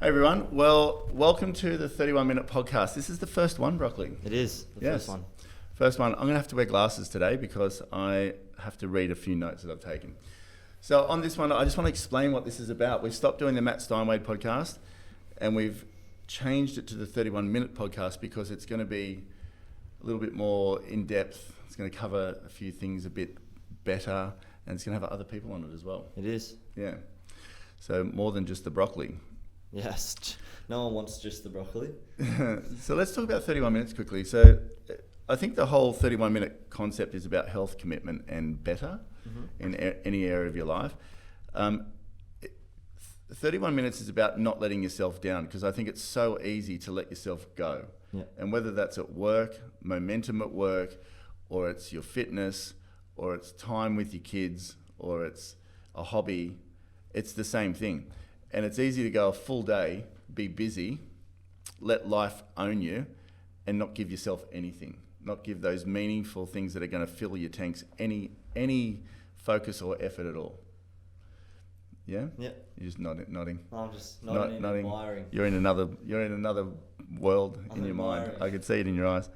Hey everyone, well, welcome to the 31 Minute Podcast. This is the first one, Broccoli. It is, the first one. First one. I'm going to have to wear glasses today because I have to read a few notes that I've taken. So on this one, I just want to explain what this is about. We've stopped doing the Matt Steinway podcast and we've changed it to the 31 Minute Podcast because it's going to be a little bit more in-depth. It's going to cover a few things a bit better and it's going to have other people on it as well. It is. Yeah. So more than just the broccoli. Yes, no one wants just the broccoli. So let's talk about 31 minutes quickly. So I think the whole 31 minute concept is about health, commitment and better in any area of your life. 31 minutes is about not letting yourself down because I think it's so easy to let yourself go. Yeah. And whether that's at work, momentum at work, or it's your fitness, or it's time with your kids, or it's a hobby, it's the same thing. And it's easy to go a full day, be busy, let life own you, and not give yourself anything. Not give those meaningful things that are going to fill your tanks any focus or effort at all. Yeah? Yeah. You're just nodding. I'm just nodding. Admiring. You're in another world in your mind. I could see it in your eyes.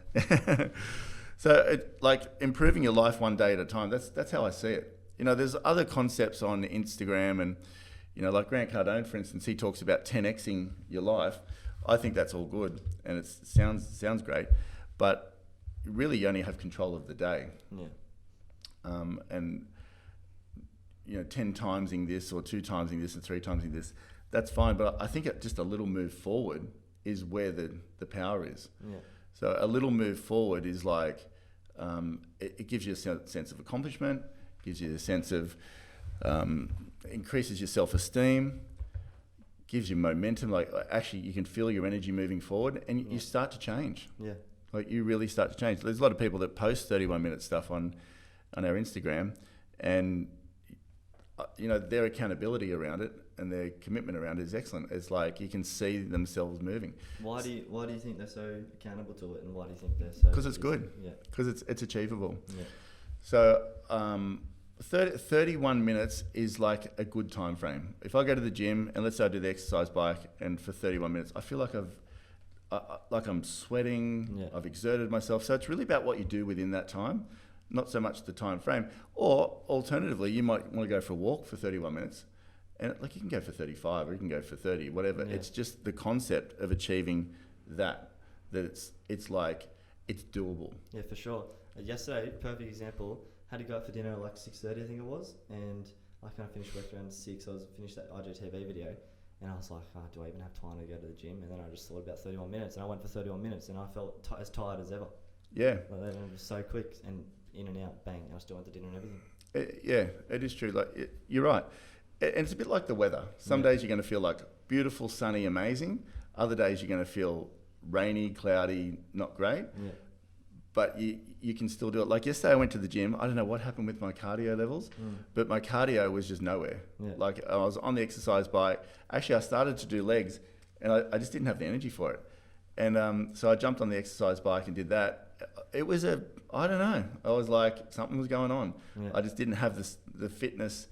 So like improving your life one day at a time, that's how I see it. You know, there's other concepts on Instagram and you know, like Grant Cardone, for instance, he talks about 10xing your life. I think that's all good, and it sounds great, but really you only have control of the day. Yeah. And you know, 10 timesing this, or 2 timesing this, and 3 timesing this, that's fine. But I think just a little move forward is where the power is. Yeah. So a little move forward is like it gives you a sense of accomplishment, gives you a sense of increases your self-esteem, gives you momentum. Like actually you can feel your energy moving forward and you start to change. Yeah. Like you really start to change. There's a lot of people that post 31 minute stuff on our Instagram and you know, their accountability around it and their commitment around it is excellent. It's like you can see themselves moving. Why do you think they're so accountable to it, and why do you think they're so? Because it's good. Yeah. Because it's achievable. Yeah. So 31 minutes is like a good time frame. If I go to the gym and let's say I do the exercise bike and for 31 minutes, I feel like I'm sweating, Yeah. I've exerted myself. So it's really about what you do within that time, not so much the time frame. Or alternatively, you might want to go for a walk for 31 minutes and like you can go for 35 or you can go for 30, whatever. Yeah. It's just the concept of achieving that it's like, it's doable. Yeah, for sure. Yesterday, perfect example. Had to go out for dinner at like 6:30, I think it was, and I kind of finished work around 6. I finished that IGTV video, and I was like, do I even have time to go to the gym? And then I just thought about 31 minutes, and I went for 31 minutes, and I felt as tired as ever. Yeah. Like, it was so quick, and in and out, bang, and I still went to dinner and everything. It is true. Like you're right, and it's a bit like the weather. Some days you're going to feel like beautiful, sunny, amazing. Other days you're going to feel rainy, cloudy, not great. Yeah. But you can still do it. Like yesterday I went to the gym. I don't know what happened with my cardio levels, but my cardio was just nowhere. Yeah. Like I was on the exercise bike. Actually, I started to do legs and I just didn't have the energy for it. And so I jumped on the exercise bike and did that. It was I don't know. I was like, something was going on. Yeah. I just didn't have the fitness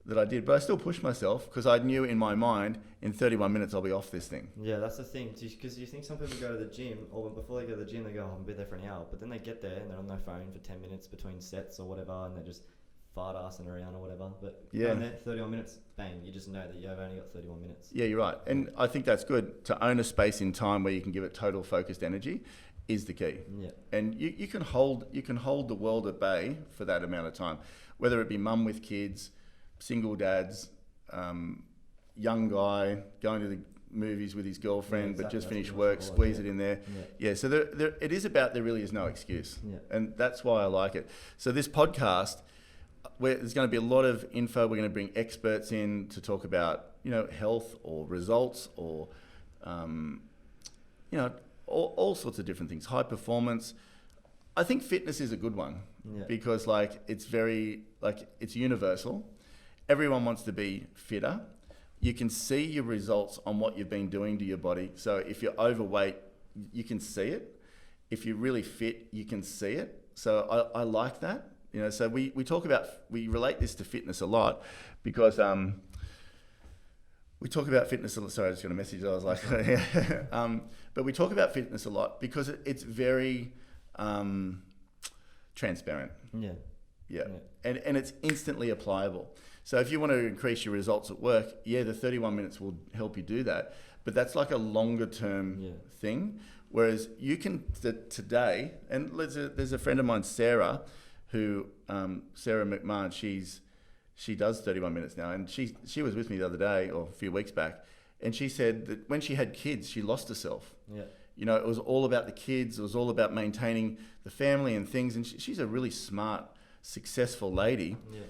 that I did, but I still pushed myself because I knew in my mind in 31 minutes I'll be off this thing. Yeah, that's the thing. Because you think some people go to the gym, or before they go to the gym, they go, I'll be there for an hour. But then they get there and they're on their phone for 10 minutes between sets or whatever, and they're just fart-assing around or whatever. But going there, 31 minutes, bang, you just know that you've only got 31 minutes. Yeah, you're right. And I think that's good. To own a space in time where you can give it total focused energy is the key. Yeah. And you can hold the world at bay for that amount of time, whether it be mum with kids, single dads, young guy going to the movies with his girlfriend, but just finished work, squeeze it in there. Yeah, so there it is about there really is no excuse. Yeah. And that's why I like it. So this podcast, there's going to be a lot of info. We're going to bring experts in to talk about, you know, health or results or, you know, all sorts of different things, high performance. I think fitness is a good one because like it's universal. Everyone wants to be fitter. You can see your results on what you've been doing to your body. So if you're overweight, you can see it. If you're really fit, you can see it. So I like that. You know, so we relate this to fitness a lot because We talk about fitness a lot. Sorry, I just got a message. I was like, but we talk about fitness a lot because it's very transparent. Yeah. Yeah. And it's instantly applicable. So if you want to increase your results at work, the 31 minutes will help you do that. But that's like a longer term thing. Whereas you can today, and there's a friend of mine, Sarah, who Sarah McMahon, she does 31 minutes now, and she was with me the other day or a few weeks back, and she said that when she had kids, she lost herself. Yeah. You know, it was all about the kids. It was all about maintaining the family and things. And she's a really smart, successful lady. Yeah.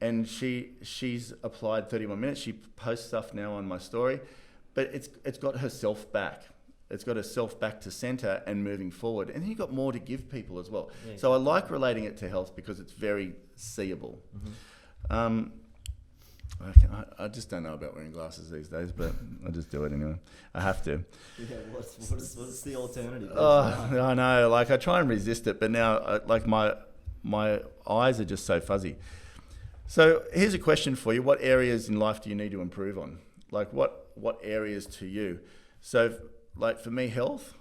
And she's applied 31 minutes. She posts stuff now on my story, but it's got herself back. It's got herself back to center and moving forward. And then you've got more to give people as well. Yeah, so I like relating it to health because it's very seeable. Mm-hmm. I just don't know about wearing glasses these days, but I just do it anyway. I have to. Yeah, what's the alternative? I know. Like I try and resist it, but now like my eyes are just so fuzzy. So here's a question for you: what areas in life do you need to improve on? Like what areas to you? So like for me, health,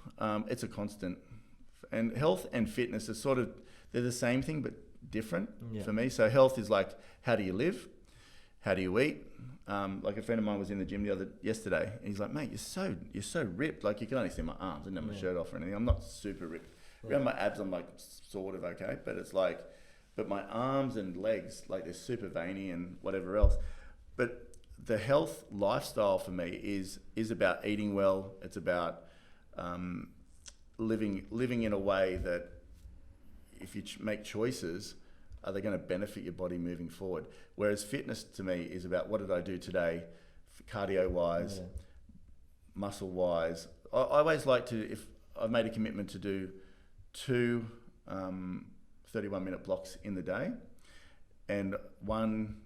it's a constant, and health and fitness are they're the same thing but different for me. So health is like, how do you live? How do you eat? Like a friend of mine was in the gym yesterday, and he's like, mate, you're so ripped. Like you can only see my arms. I didn't have my shirt off or anything. I'm not super ripped. Around my abs, I'm like sort of okay, but it's like, but my arms and legs, like they're super veiny and whatever else. But the health lifestyle for me is about eating well. It's about living in a way that if you make choices, are they going to benefit your body moving forward? Whereas fitness to me is about what did I do today, cardio-wise, muscle-wise. I always like to, if I've made a commitment to do 2 31-minute blocks in the day, and one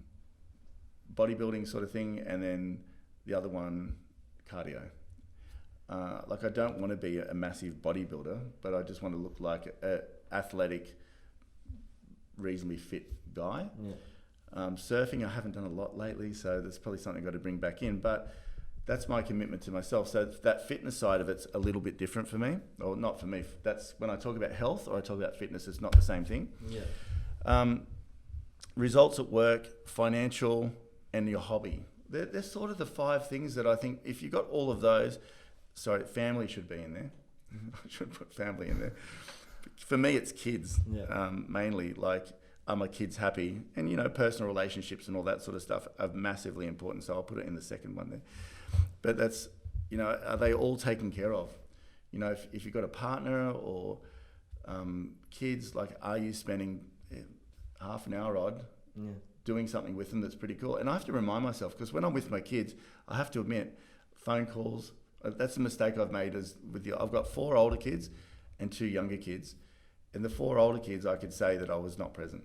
bodybuilding sort of thing, and then the other one cardio. Like I don't want to be a massive bodybuilder, but I just want to look like an athletic, reasonably fit guy. Surfing, I haven't done a lot lately, so that's probably something I've got to bring back in, but that's my commitment to myself. So that fitness side of it's a little bit different for me, or not for me. That's when I talk about health or I talk about fitness, it's not the same thing. Results at work, financial, and your hobby. They're sort of the 5 things that I think if you got all of those, family should be in there. I should put family in there. For me, it's kids, mainly. Like, are my kids happy? And, you know, personal relationships and all that sort of stuff are massively important. So I'll put it in the second one there. But that's, you know, are they all taken care of? You know, if you've got a partner or kids, like, are you spending half an hour odd doing something with them that's pretty cool? And I have to remind myself, because when I'm with my kids, I have to admit, phone calls, that's the mistake I've made I've got 4 older kids and 2 younger kids. And the 4 older kids, I could say that I was not present.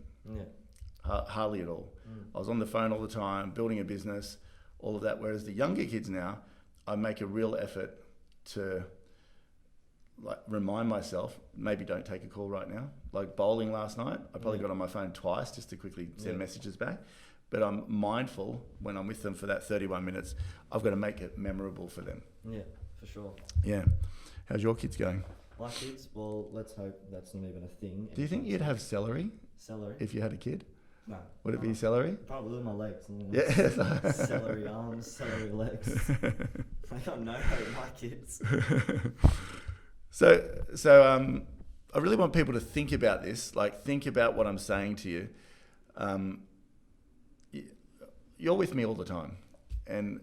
Hardly at all. I was on the phone all the time, building a business, all of that. Whereas the younger kids now, I make a real effort to like remind myself, maybe don't take a call right now. Like bowling last night, I probably got on my phone twice just to quickly send messages back. But I'm mindful when I'm with them for that 31 minutes, I've got to make it memorable for them. Yeah, for sure. Yeah. How's your kids going? My kids, well, let's hope that's not even a thing. Do you think you'd have celery? Celery? If you had a kid? No. Would it be celery? Probably with my legs. Yeah. Celery arms, celery legs. I got no hope, my kids. So I really want people to think about this, like think about what I'm saying to you. You're with me all the time, and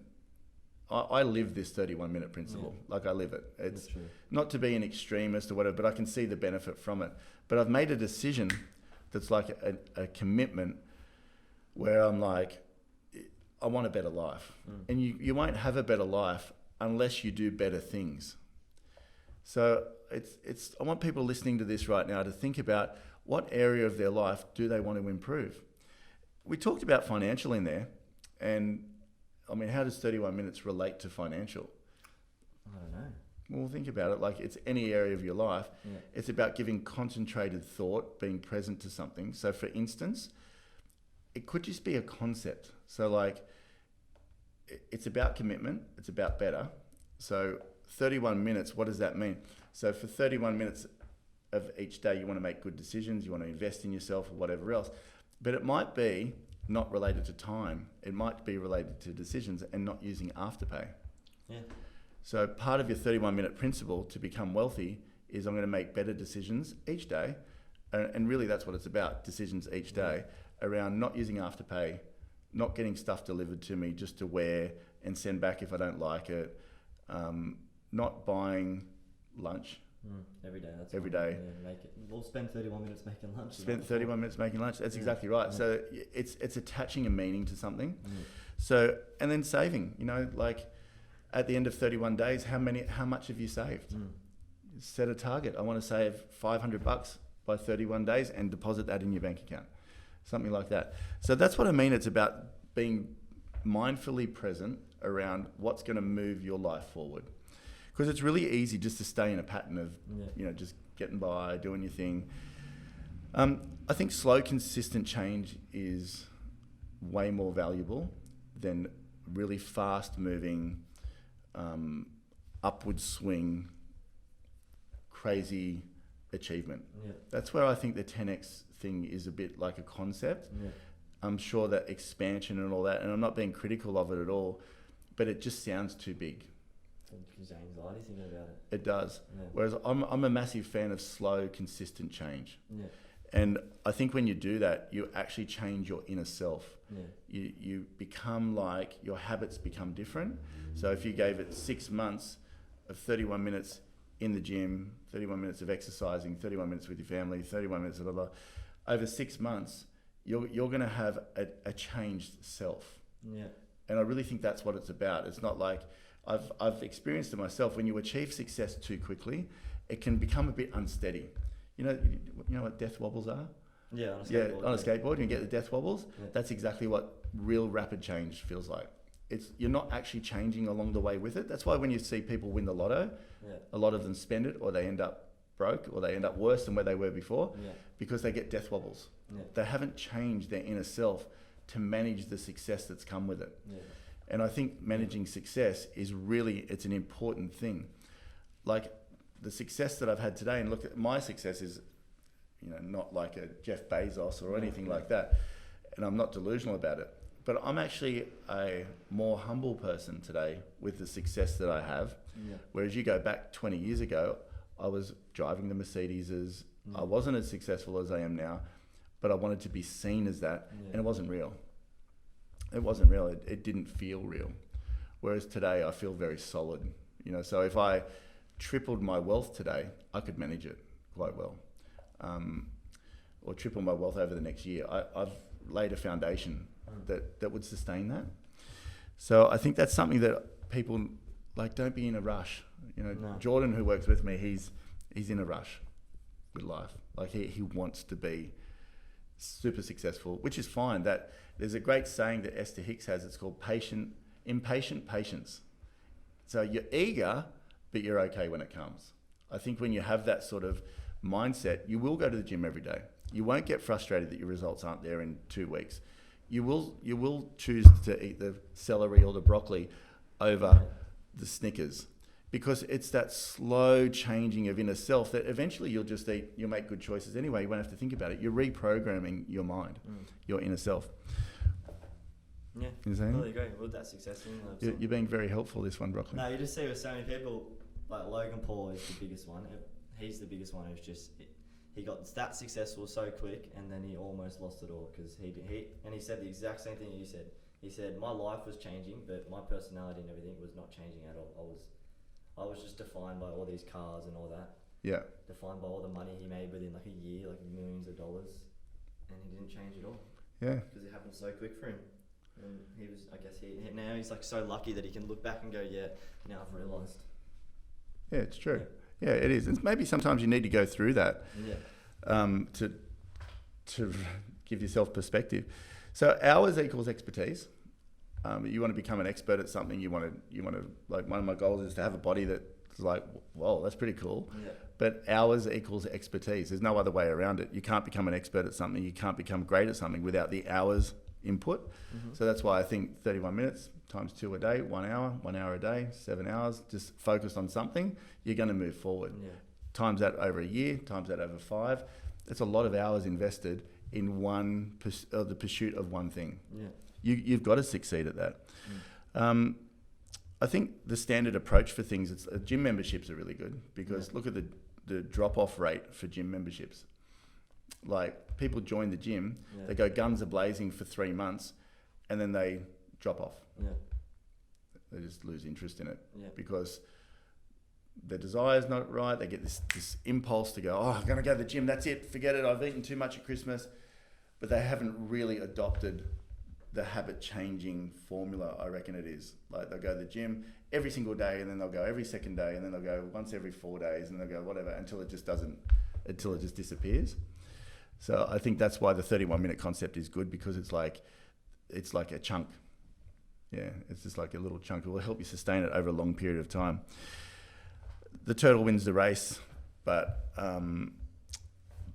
I live this 31-minute principle. Like I live it. It's not to be an extremist or whatever, but I can see the benefit from it. But I've made a decision that's like a commitment where I'm like, I want a better life. And you won't have a better life unless you do better things. So I want people listening to this right now to think about what area of their life do they want to improve. We talked about financial in there, and I mean, how does 31 minutes relate to financial? I don't know. Well, think about it like it's any area of your life. It's about giving concentrated thought, being present to something. So for instance, it could just be a concept. So like, it's about commitment. It's about better. So 31 minutes, what does that mean? So for 31 minutes of each day, you want to make good decisions, you want to invest in yourself or whatever else. But it might be not related to time. It might be related to decisions and not using Afterpay. Yeah. So part of your 31-minute principle to become wealthy is I'm going to make better decisions each day. And really that's what it's about, decisions each day, around not using Afterpay, not getting stuff delivered to me just to wear and send back if I don't like it, not buying lunch. Every day. That's every fine. day. Yeah, make it. We'll spend 31 minutes making lunch. Spend 31 minutes making lunch. That's exactly right. Yeah. So it's attaching a meaning to something. So, and then saving, you know, like at the end of 31 days, how much have you saved? Set a target. I want to save $500 by 31 days and deposit that in your bank account. Something like that. So that's what I mean. It's about being mindfully present around what's going to move your life forward. Because it's really easy just to stay in a pattern of, you know, just getting by, doing your thing. I think slow, consistent change is way more valuable than really fast-moving, upward swing, crazy achievement. That's where I think the 10x thing is a bit like a concept. I'm sure that expansion and all that, and I'm not being critical of it at all, but it just sounds too big. It gives you anxiety thinking about it. It does. Whereas I'm a massive fan of slow, consistent change. And I think when you do that, you actually change your inner self. You become like, your habits become different. So if you gave it 6 months of 31 minutes in the gym, 31 minutes of exercising, 31 minutes with your family, 31 minutes, blah, blah, blah, over 6 months, you're going to have a changed self. And I really think that's what it's about. It's not like, I've experienced it myself. When you achieve success too quickly, it can become a bit unsteady. You know what death wobbles are? Yeah, on a skateboard. On a skateboard, you get the death wobbles. That's exactly what real rapid change feels like. You're not actually changing along the way with it. That's why when you see people win the lotto, a lot of them spend it, or they end up broke, or they end up worse than where they were before, because they get death wobbles. They haven't changed their inner self to manage the success that's come with it. And I think managing success is really, it's an important thing. Like the success that I've had today, and look at my success is, you know, not like a Jeff Bezos or anything like that. And I'm not delusional about it, but I'm actually a more humble person today with the success that I have. Whereas you go back 20 years ago, I was driving the Mercedeses. I wasn't as successful as I am now, but I wanted to be seen as that, and it wasn't real. It wasn't real. It didn't feel real. Whereas today I feel very solid. You know, so if I tripled my wealth today, I could manage it quite well. Or triple my wealth over the next year. I've laid a foundation that would sustain that. So I think that's something that people, like, don't be in a rush. You know, Jordan, who works with me, he's in a rush with life. Like he wants to be super successful, which is fine. That there's a great saying that Esther Hicks has. It's called impatient patience. So you're eager, but you're okay when it comes. I think when you have that sort of mindset, you will go to the gym every day. You won't get frustrated that your results aren't there in 2 weeks. You will choose to eat the celery or the broccoli over the Snickers, because it's that slow changing of inner self that eventually you'll make good choices anyway. You won't have to think about it. You're reprogramming your mind, your inner self. Yeah, you know totally agree. Well, that's success. You're being very helpful, this one, Broccoli. No, you just see with so many people, like Logan Paul is the biggest one. He's the biggest one who's just, he got that successful so quick, and then he almost lost it all, because he said the exact same thing you said. He said, my life was changing, but my personality and everything was not changing at all. I was just defined by all these cars and all that. Yeah. Defined by all the money he made within like a year, like millions of dollars, and he didn't change at all. Yeah. Because it happened so quick for him. And he was, I guess now he's like so lucky that he can look back and go, yeah, now I've realised. Yeah, it's true. Yeah, it is. And maybe sometimes you need to go through that to give yourself perspective. So hours equals expertise. You want to become an expert at something. You want to like, one of my goals is to have a body that's like, whoa, that's pretty cool. Yeah. But hours equals expertise. There's no other way around it. You can't become an expert at something. You can't become great at something without the hours input. Mhm. So that's why I think 31 minutes times 2 a day, 1 hour a day, 7 hours, just focused on something, you're going to move forward. Yeah. Times that over a year, times that over 5, that's a lot of hours invested in the pursuit of one thing. Yeah. You've got to succeed at that. Mm. I think the standard approach for things, gym memberships are really good because look at the drop-off rate for gym memberships. Like, people join the gym, they go guns a-blazing for 3 months, and then they drop off. Yeah. They just lose interest in it Yeah. because their desire's not right. They get this impulse to go, oh, I'm going to go to the gym, that's it, forget it, I've eaten too much at Christmas. But they haven't really adopted the habit-changing formula, I reckon it is. Like, they'll go to the gym every single day, and then they'll go every second day, and then they'll go once every 4 days, and they'll go whatever until it just disappears. So I think that's why the 31-minute concept is good, because it's like a chunk. Yeah, it's just like a little chunk. It will help you sustain it over a long period of time. The turtle wins the race, but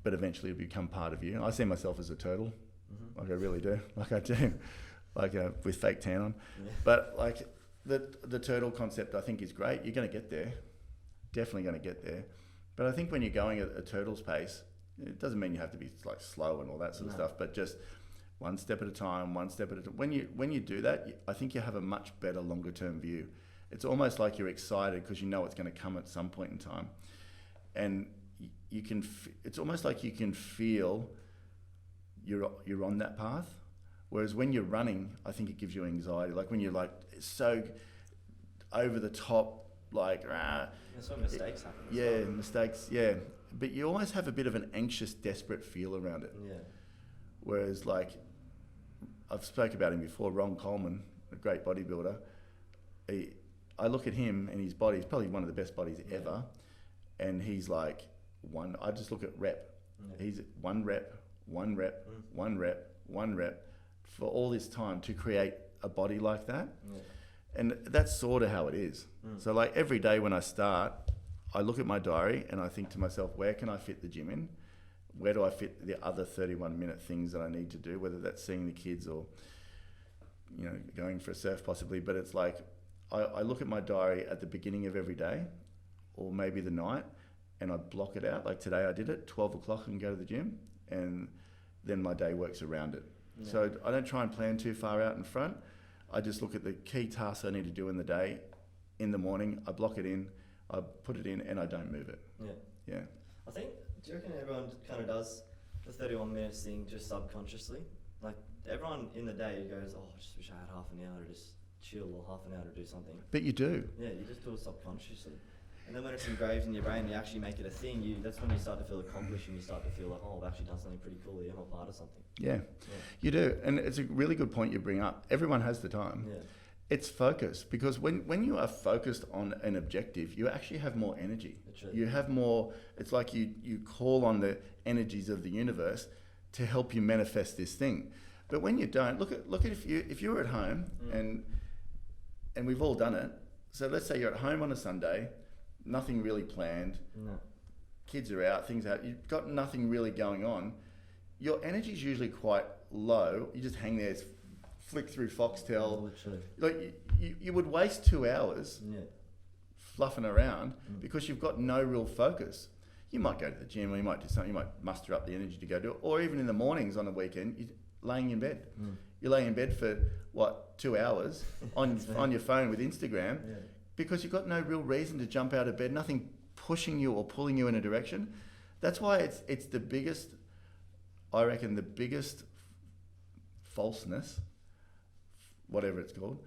eventually it'll become part of you. I see myself as a turtle, like I really do, with fake tan on. Yeah. But like the turtle concept, I think is great. You're going to get there, definitely going to get there. But I think when you're going at a turtle's pace, it doesn't mean you have to be like slow and all that sort of stuff, but just one step at a time, one step at a time. When you do that, I think you have a much better longer term view. It's almost like you're excited because you know it's going to come at some point in time, and you can. It's almost like you can feel you're on that path. Whereas when you're running, I think it gives you anxiety. Like when you're like so over the top, like That's when mistakes happen. yeah, mistakes, yeah. But you almost have a bit of an anxious, desperate feel around it. Yeah. Whereas, like, I've spoke about him before, Ron Coleman, a great bodybuilder. I look at him and his body, he's probably one of the best bodies ever. And he's like I just look at rep. Yeah. He's one rep for all this time to create a body like that. Yeah. And that's sort of how it is. So like every day when I start, I look at my diary and I think to myself, where can I fit the gym in? Where do I fit the other 31-minute things that I need to do, whether that's seeing the kids or, going for a surf possibly. But it's like, I look at my diary at the beginning of every day or maybe the night, and I block it out. Like today I did it, 12 o'clock and go to the gym, and then my day works around it. Yeah. So I don't try and plan too far out in front. I just look at the key tasks I need to do in the day. In the morning, I block it in, I put it in, and I don't move it. Yeah. I think, do you reckon everyone kind of does the 31 minutes thing just subconsciously? Like, everyone in the day goes, oh, I just wish I had half an hour to just chill or half an hour to do something. But you do. Yeah, you just do it subconsciously. And then when it's engraved in your brain, you actually make it a thing, that's when you start to feel accomplished and you start to feel like, oh, I've actually done something pretty cool here, I'm a part of something. Yeah, you do. And it's a really good point you bring up. Everyone has the time. Yeah. It's focus, because when you are focused on an objective, you actually have more energy. You have more, it's like you call on the energies of the universe to help you manifest this thing. But when you don't, look at if you're at home and we've all done it. So let's say you're at home on a Sunday, nothing really planned. No. Kids are out, things out. You've got nothing really going on. Your energy is usually quite low. You just hang there, flick through Foxtel. Literally. Like you would waste 2 hours fluffing around because you've got no real focus. You might go to the gym, or you might do something. You might muster up the energy to go do it, or even in the mornings on the weekend, you're laying in bed. You're laying in bed for 2 hours on your phone with Instagram. Yeah. Because you've got no real reason to jump out of bed, nothing pushing you or pulling you in a direction. That's why it's the biggest, I reckon, the biggest falseness, whatever it's called,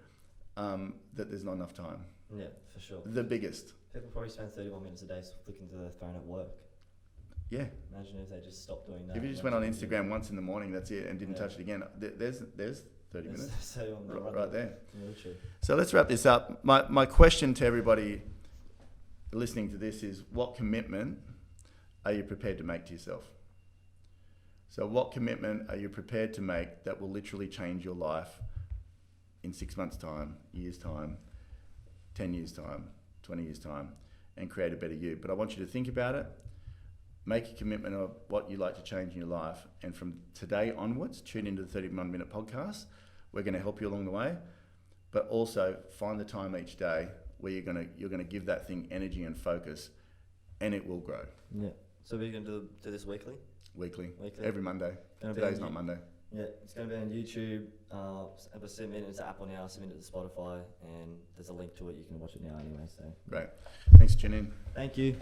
that there's not enough time. Yeah, for sure. The biggest. People probably spend 31 minutes a day flicking to their phone at work. Yeah. Imagine if they just stopped doing that. If you just went on Instagram once in the morning, that's it, and didn't touch it again. There's 30 minutes right there. Yeah, true. So let's wrap this up. My question to everybody listening to this is, what commitment are you prepared to make to yourself? So what commitment are you prepared to make that will literally change your life in 6 months' time, years' time, 10 years' time, 20 years' time, and create a better you? But I want you to think about it, make a commitment of what you'd like to change in your life. And from today onwards, tune into the 31 Minute Podcast. We're going to help you along the way. But also find the time each day where you're gonna give that thing energy and focus, and it will grow. Yeah. So we're going to do this weekly? Weekly. Every Monday. Gonna be Today's on not Monday. Yeah, it's going to be on YouTube. We're submitting it to Apple now, submitting it to Spotify, and there's a link to it. You can watch it now anyway. So Great. Thanks for tuning in. thank you.